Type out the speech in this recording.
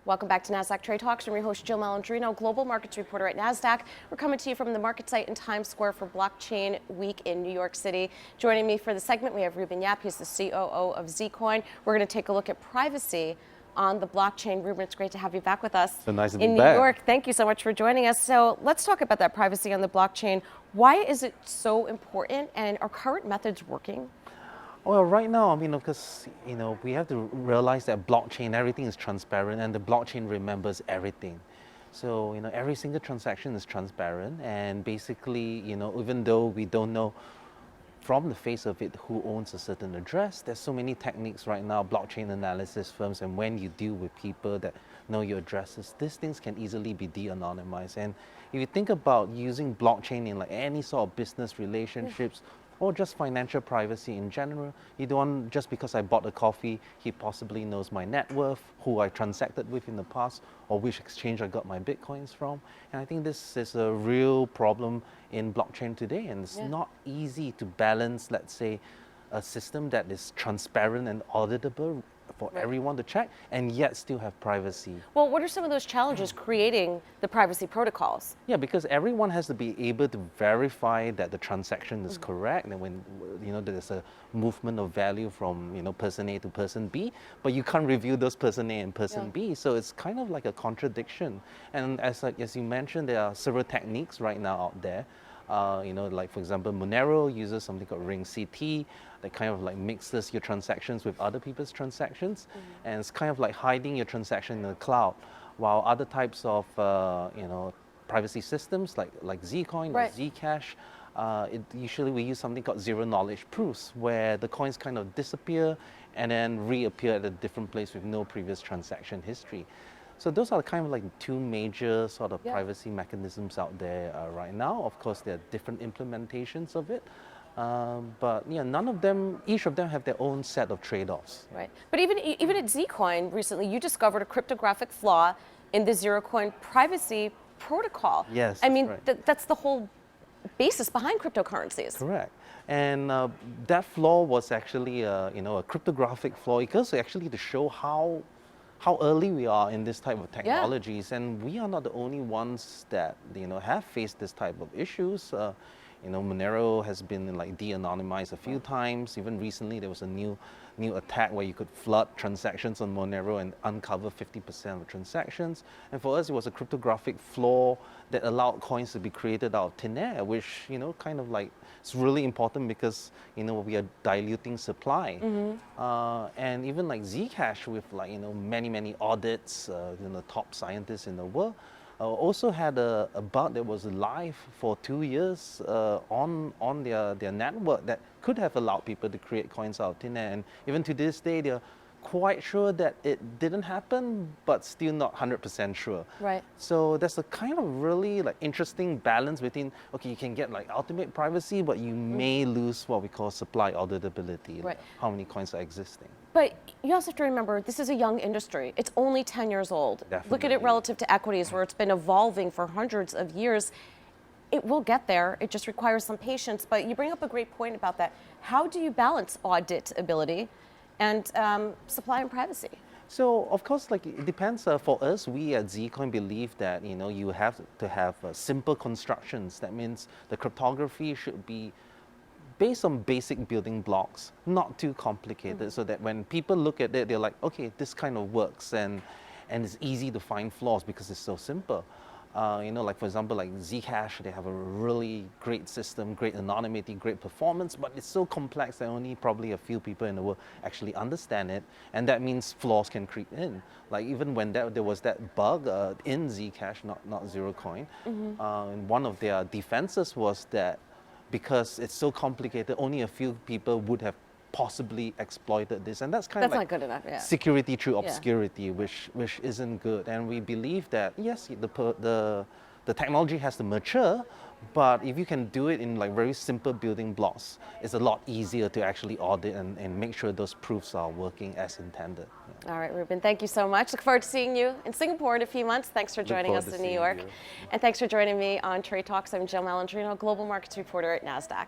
Welcome back to Nasdaq Trade Talks. I'm your host, Jill Malandrino, global markets reporter at Nasdaq. We're coming to you from the market site in Times Square for Blockchain Week in New York City. Joining me for the segment, we have Ruben Yap. He's the COO of Zcoin. We're going to take a look at privacy on the blockchain. Ruben, it's great to have you back with us so nice to be in New York. Thank you so much for joining us. So let's talk about that privacy on the blockchain. Why is it so important, and are current methods working? Well, right now, because, we have to realize that blockchain, everything is transparent, and the blockchain remembers everything. So, every single transaction is transparent, and basically, even though we don't know from the face of it who owns a certain address, there's so many techniques right now, blockchain analysis firms, and when you deal with people that know your addresses, these things can easily be de-anonymized. And if you think about using blockchain in like any sort of business relationships, or just financial privacy in general. You don't want, just because I bought a coffee, he possibly knows my net worth, who I transacted with in the past, or which exchange I got my Bitcoins from. And I think this is a real problem in blockchain today, and it's not easy to balance, let's say, a system that is transparent and auditable for everyone to check, and yet still have privacy. Well, what are some of those challenges creating the privacy protocols? Yeah, because everyone has to be able to verify that the transaction is correct, and when there's a movement of value from person A to person B, but you can't review those person A and person B, so it's kind of like a contradiction. And as you mentioned, there are several techniques right now out there. Like for example, Monero uses something called ring CT that kind of like mixes your transactions with other people's transactions, and it's kind of like hiding your transaction in the cloud. While other types of privacy systems like Zcoin or Zcash, usually we use something called zero knowledge proofs, where the coins kind of disappear and then reappear at a different place with no previous transaction history. So those are kind of like two major sort of privacy mechanisms out there right now. Of course, there are different implementations of it, but none of them, each of them have their own set of trade-offs. Right, but even at Zcoin recently, you discovered a cryptographic flaw in the Zerocoin privacy protocol. Yes, I mean, that's the whole basis behind cryptocurrencies. Correct. And that flaw was actually a cryptographic flaw, because actually to show how early we are in this type of technologies, and we are not the only ones that have faced this type of issues. Monero has been like de-anonymized a few times. Even recently, there was a new attack where you could flood transactions on Monero and uncover 50% of transactions. And for us, it was a cryptographic flaw that allowed coins to be created out of thin air, which kind of like it's really important because we are diluting supply. And even like Zcash, with like many audits, top scientists in the world, also had a bug that was live for 2 years on their network that could have allowed people to create coins out of thin air. And even to this day, they're quite sure that it didn't happen, but still not 100% sure. Right. So there's a kind of really like interesting balance between, okay, you can get like ultimate privacy, but you may lose what we call supply auditability, like how many coins are existing. But you also have to remember, this is a young industry. It's only 10 years old. Definitely. Look at it relative to equities, where it's been evolving for hundreds of years. It will get there. It just requires some patience. But you bring up a great point about that. How do you balance auditability and supply and privacy? So of course, like it depends. For us, we at Zcoin believe that you have to have simple constructions. That means the cryptography should be based on basic building blocks, not too complicated, so that when people look at it, they're like, okay, this kind of works, and it's easy to find flaws because it's so simple. Like for example, like Zcash, they have a really great system, great anonymity, great performance, but it's so complex that only probably a few people in the world actually understand it, and that means flaws can creep in. Like even when there was that bug in Zcash, not Zerocoin, and one of their defenses was that because it's so complicated, only a few people would have possibly exploited this, and that's kind of like not good enough. security through obscurity, which isn't good. And we believe that yes, the technology has to mature, but if you can do it in like very simple building blocks, it's a lot easier to actually audit and make sure those proofs are working as intended. All right, Ruben, thank you so much. Look forward to seeing you in Singapore in a few months. Thanks for joining us in New York. And thanks for joining me on Trade Talks. I'm Jill Malandrino, global markets reporter at Nasdaq.